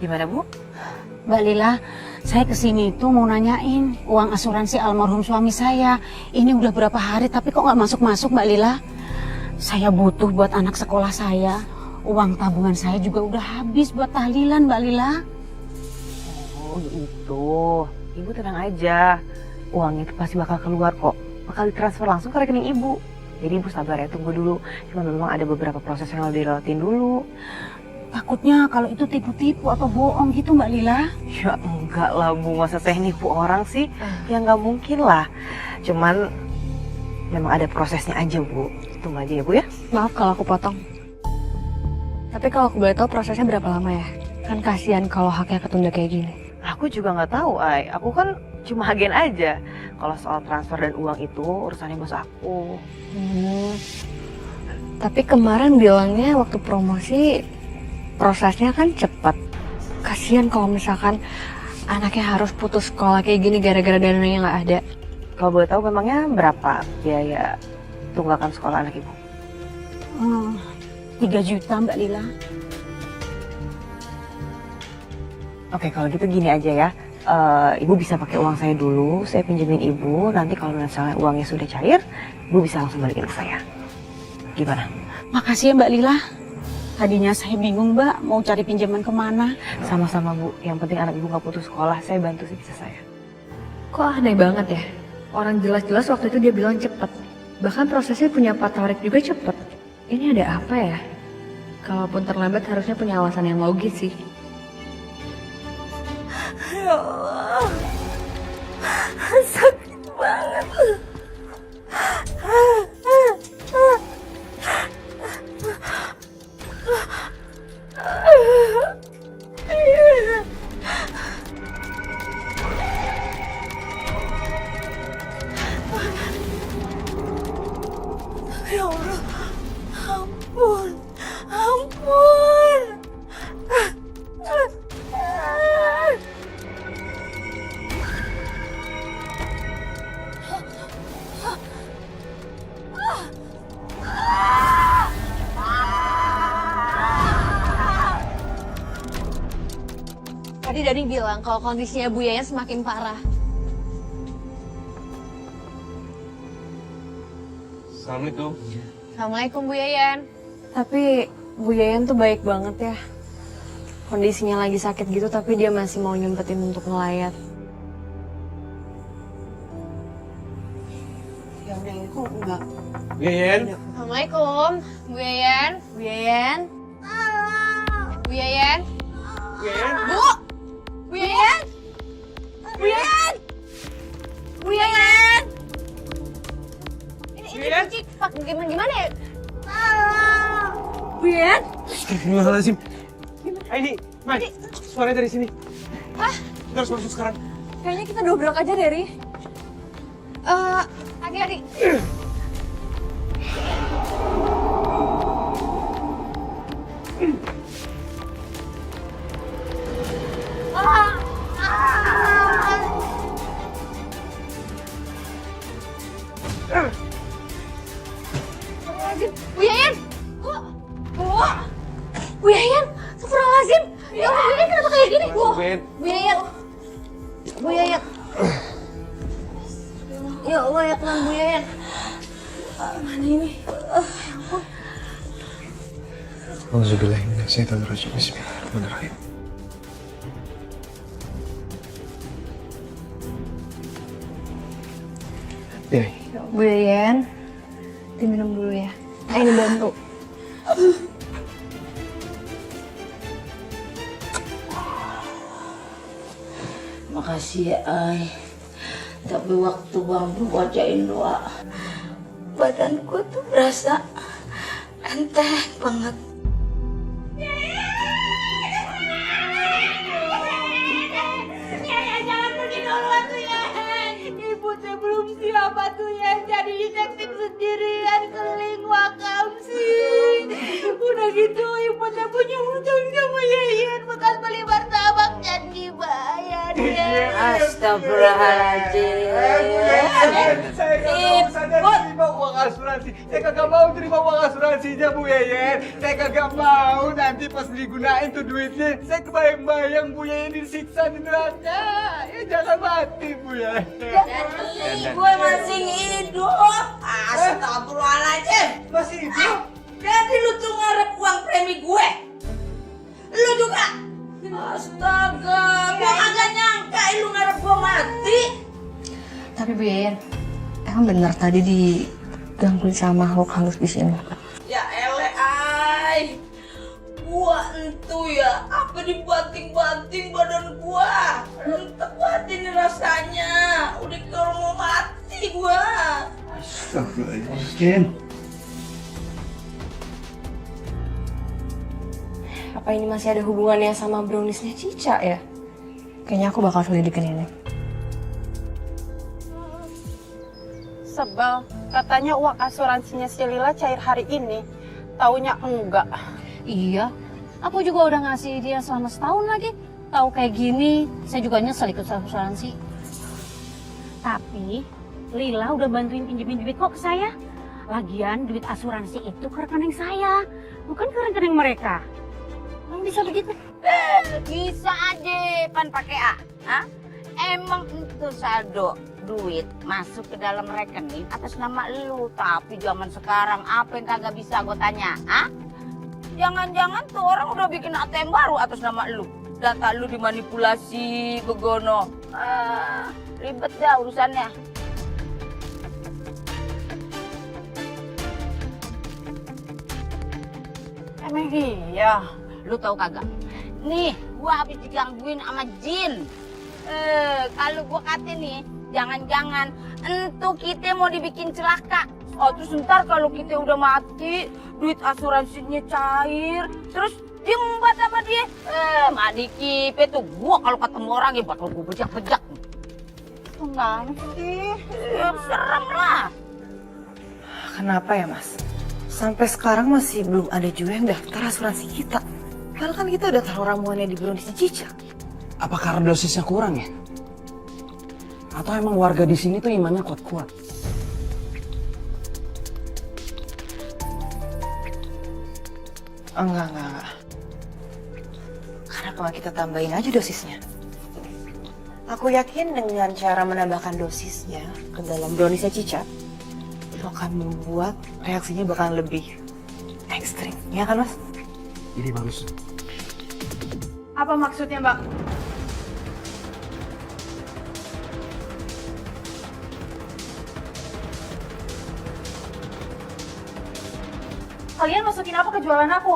Gimana, Bu? Mbak Lila, saya kesini itu mau nanyain uang asuransi almarhum suami saya. Ini udah berapa hari tapi kok nggak masuk-masuk Mbak Lila. Saya butuh buat anak sekolah saya. Uang tabungan saya juga udah habis buat tahlilan Mbak Lila. Oh gitu. Ibu tenang aja. Uang itu pasti bakal keluar kok. Bakal ditransfer langsung ke rekening Ibu. Jadi Ibu sabar ya, tunggu dulu. Cuma memang ada beberapa proses yang harus dilewatin dulu. Takutnya kalau itu tipu-tipu atau bohong gitu Mbak Lila. Ya enggak lah Bu, masa saya nipu orang sih? Ya nggak mungkin lah. Cuman memang ada prosesnya aja Bu. Tunggu aja ya Bu ya. Maaf kalau aku potong. Tapi kalau aku boleh tahu prosesnya berapa lama ya? Kan kasihan kalau haknya ketunda kayak gini. Aku juga nggak tahu, Ay. Aku kan cuma agen aja. Kalau soal transfer dan uang itu urusannya bos aku. Tapi kemarin bilangnya waktu promosi prosesnya kan cepat. Kasihan kalau misalkan anaknya harus putus sekolah kayak gini gara-gara dananya nggak ada. Kalau boleh tahu memangnya berapa biaya tunggakan sekolah anak Ibu? 3 juta Mbak Lila. Oke, kalau gitu gini aja ya. Ibu bisa pakai uang saya dulu, saya pinjemin Ibu. Nanti kalau misalnya uangnya sudah cair, Ibu bisa langsung balikin ke saya. Gimana? Makasih ya Mbak Lila. Tadinya saya bingung Mbak mau cari pinjaman kemana. Sama-sama Bu, yang penting anak Ibu nggak putus sekolah, saya bantu sebisa saya. Kok aneh banget ya? Orang jelas-jelas waktu itu dia bilang cepet. Bahkan prosesnya punya Pak Tarik juga cepet. Ini ada apa ya? Kalaupun terlambat harusnya punya alasan yang logis sih. Ya Allah, sakit banget. Ya Allah, ampun, ampun. Tadi Dani bilang kalau kondisinya Bu Yayan semakin parah. Assalamualaikum. Assalamualaikum Bu Yayan. Tapi Bu Yayan tuh baik banget ya. Kondisinya lagi sakit gitu tapi dia masih mau nyempetin untuk ngelayat. Ya udah ya kok enggak. Yen. Assalamualaikum Bu Yayan. Bu Yayan. Bu Yayan. Yen. Bu! Bu Yayan! Bu Yayan! Bu Yayan! Ini kunci pak gimana ya? Bu Yayan? Astagfirullahaladzim. Ini, Mai, suaranya dari sini. Hah? Kita harus masuk sekarang. Kayaknya kita dobrak aja Dari. Adik-adik. Bu Yayan! Bu! Bu Yayan! Astagfirullahaladzim! Ya Allah, Bu Yayan kenapa kayak gini? Bu! Bu Yayan! Bu Yayan! Ya Allah, ya Tuhan Bu Yayan! Mana ini? Auzubillahiminasyaitonirrajim. Bismillahirrahmanirrahim. Ini. Bu Yayan, diminum dulu ya. Ini bantu. Makasih ya, Ay. Tapi waktu Bang bacain doa, badanku tuh berasa enteng banget. Jangan pergi duluan tuh ya. Ibu tuh belum siap tuh ya. Jadi detektif sendirian keliling makam sih. Udah gitu ibu tuh punya hutang sama Yayan bekas beli martabak dan dibayar ya. Astagfirullahaladzim. Saya nggak mau sadar. terima uang asuransi. Saya kagak mau terima uang asuransinya Bu Yeyen. Saya kagak mau nanti pas digunain tuh duitnya, saya kebayang-bayang Bu Yeyen disiksa di neraka. Ya jangan mati Bu Yeyen. Jadi gue masih hidup. Astagfirullahaladzim. Masih hidup? Jadi lu tuh ngarep uang premi gue? Lu juga? Astaga, gue kagak nyangka lu ngarep gue mati. Tapi Bu Yeyen, emang bener tadi digangguin sama makhluk halus di sini? Ya ele ay. Gua entu ya, apa dibanting-banting badan gua. Entek banget ini rasanya. Udah kalau mau mati gua. Astagfirullahaladzim. Apa ini masih ada hubungannya sama browniesnya Cica ya? Kayaknya aku bakal selidikin ini. Sebel, katanya uang asuransinya si Lila cair hari ini. Taunya enggak. Iya, aku juga udah ngasih dia selama setahun lagi. Tahu kayak gini, saya juga nyesel ikut asuransi. Tapi Lila udah bantuin pinjemin duit kok ke saya. Lagian duit asuransi itu ke rekening saya, bukan ke rekening mereka. Emang bisa begitu? Bisa aja pan pakai A. Hah? Emang itu saldo duit masuk ke dalam rekening atas nama lu. Tapi zaman sekarang apa yang kagak bisa gue tanya? Hah? Jangan-jangan tuh orang udah bikin ATM baru atas nama lu. Data lu dimanipulasi, begono. Ribet dah urusannya. Emang iya. Lu tahu kagak? Nih, gua habis digangguin sama jin. Kalau gua kata nih, jangan-jangan entu kita mau dibikin celaka. Oh, terus ntar kalau kita udah mati, duit asuransinya cair, terus diembat sama dia. Madi kipe tuh gua kalau ketemu orang ya bakal gua bejak-bejak. Tenang sih. Serem lah. Kenapa ya Mas? Sampai sekarang masih belum ada juga yang daftar asuransi kita. Padahal kan kita udah taruh ramuannya di browniesnya Cica. Apa karena dosisnya kurang ya? Atau emang warga di sini tuh imannya kuat-kuat? Enggak. Kenapa nggak kita tambahin aja dosisnya? Aku yakin dengan cara menambahkan dosisnya ke dalam browniesnya Cica, itu akan membuat reaksinya bakal lebih ekstrim. Ya kan Mas? Ini bagus. Apa maksudnya, Mbak? Kalian masukin apa ke jualan aku?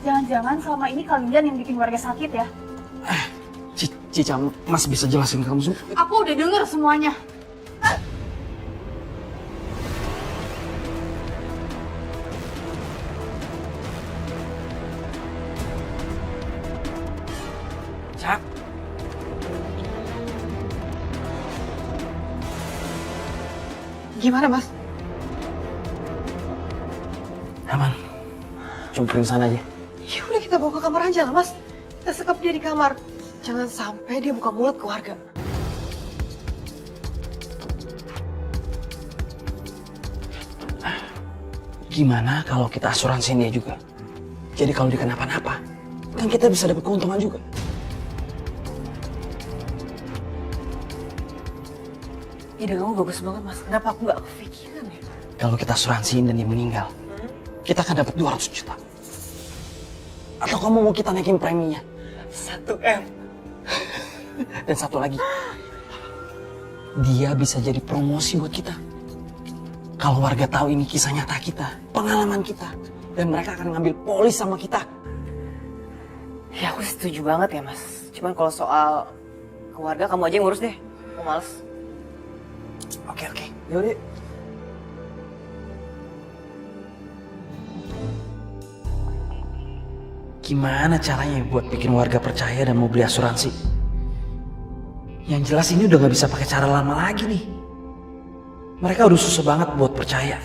Jangan-jangan selama ini kalian yang bikin warga sakit ya? Cica, Mas bisa jelasin kamu semua? Aku udah denger semuanya. Cak. Gimana Mas? Aman. Cuma pingsan aja. Ya udah kita bawa ke kamar aja lah Mas. Kita sekap dia di kamar. Jangan sampai dia buka mulut ke warga. Gimana kalau kita asuransiin dia juga? Jadi kalau dia kenapa-napa, kan kita bisa dapat keuntungan juga. Ide kamu bagus banget Mas. Kenapa aku nggak kepikiran ya? Kalau kita asuransiin dan dia meninggal, kita akan dapat 200 juta. Atau kamu mau kita naikin preminya? 1 M. Dan satu lagi, dia bisa jadi promosi buat kita. Kalau warga tahu ini kisah nyata kita, pengalaman kita, dan mereka akan ngambil polis sama kita. Ya aku setuju banget ya Mas. Cuman kalau soal keluarga kamu aja yang ngurus deh. Aku males. Oke, yaudah. Gimana caranya buat bikin warga percaya dan mau beli asuransi? Yang jelas ini udah gak bisa pakai cara lama lagi nih. Mereka udah susah banget buat percaya.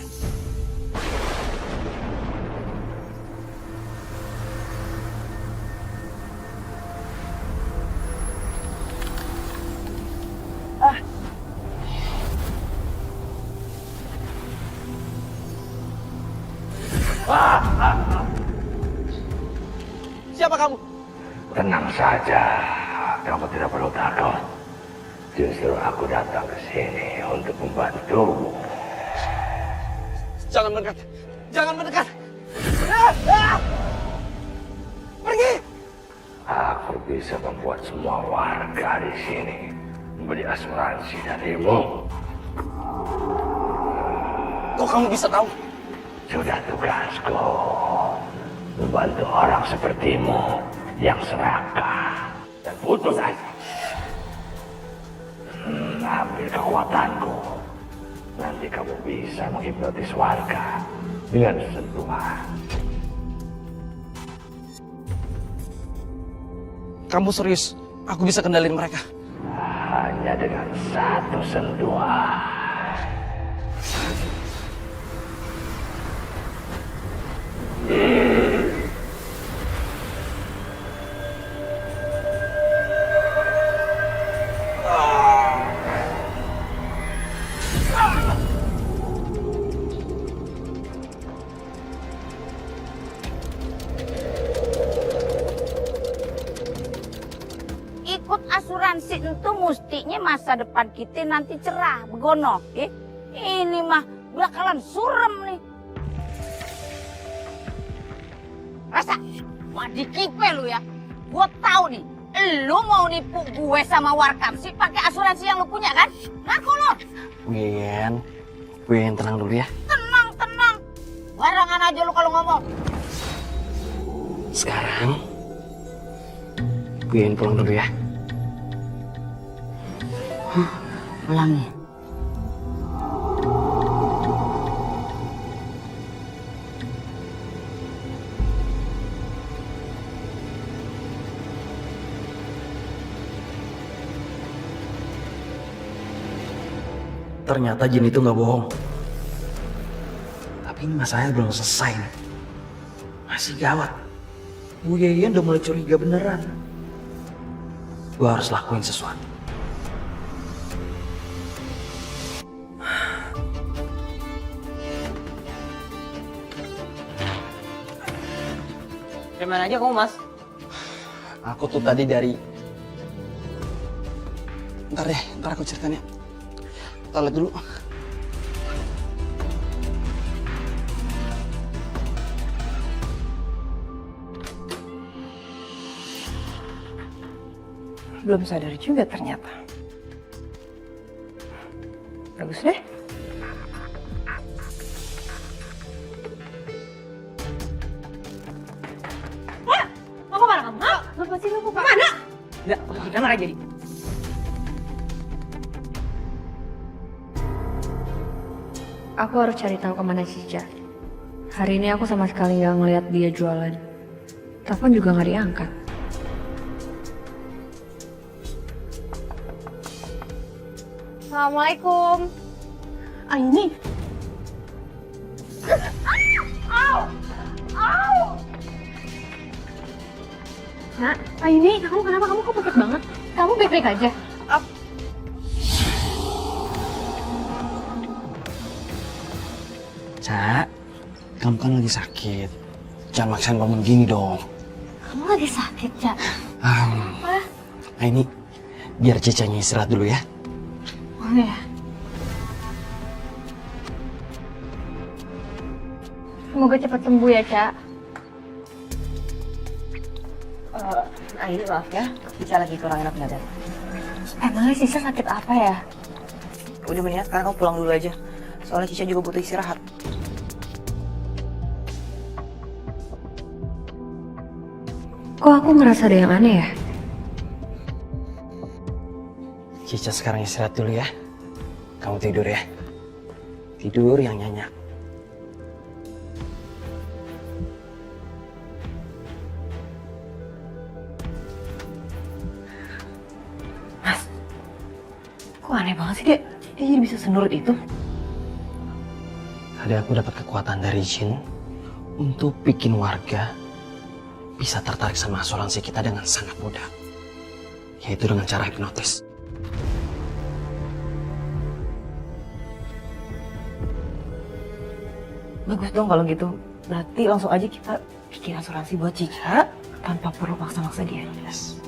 Siapa kamu? Tenang saja, kamu tidak perlu takut. Justru aku datang ke sini untuk membantumu. Jangan mendekat. Jangan mendekat. Pergi. Aku bisa membuat semua warga di sini membeli asuransi darimu. Kok kamu bisa tahu? Sudah tugasku membantu orang sepertimu yang serakah dan putus asa. Ambil kekuatanku. Nanti kamu bisa menghipnotis warga dengan sentuhan. Kamu serius? Aku bisa kendalin mereka. Hanya dengan satu sentuhan. Ikut asuransi itu mestinya masa depan kita nanti cerah, begono. Ini mah bakalan surem nih. Rasa, wah dikipe lu ya. Gue tahu nih, lu mau nipu gue sama Warkam sih pakai asuransi yang lu punya kan? Ngaku lu. Wiyen tenang dulu ya. Tenang, tenang. Barangan aja lu kalau ngomong. Sekarang, Wiyen pulang dulu ya. Pulang ya. Ternyata jin itu nggak bohong. Tapi ini masalahnya belum selesai nih. Masih gawat. Bu Yeyen udah mulai curiga beneran. Gue harus lakuin sesuatu. Dari mana aja kamu, Mas? Aku tuh tadi dari... Ntar aku ceritanya. Kita lihat dulu. Belum sadar juga ternyata. Bagus deh. Mau kemana kamu? Apa sih lu kemana? Enggak, di kamar aja di. Aku harus cari tahu kemana Cica. Hari ini aku sama sekali nggak ngeliat dia jualan. Telepon juga nggak diangkat. Assalamualaikum. Aini. Nak, Aini, kamu kenapa? Kamu kok sakit banget? Kamu baik-baik aja? Cak, kamu kan lagi sakit. Jangan maksain bangun gini dong. Kamu lagi sakit, Cak? Ini biar Cicanya istirahat dulu ya. Oh ya. Semoga cepat sembuh ya, Cak. Aini maaf ya, Cica lagi kurang enak badan. Emangnya Cica sakit apa ya? Udah mendingan sekarang kamu pulang dulu aja. Soalnya Cica juga butuh istirahat. Kok aku ngerasa ada yang aneh ya? Cica sekarang istirahat dulu ya. Kamu tidur ya. Tidur yang nyenyak. Mas, kok aneh banget sih dia? Dia jadi bisa senurut itu? Tadi aku dapat kekuatan dari jin untuk bikin warga bisa tertarik sama asuransi kita dengan sangat mudah. Yaitu dengan cara hipnotis. Bagus dong kalau gitu. Berarti langsung aja kita bikin asuransi buat Cica tanpa perlu maksa-maksa dia. Yes.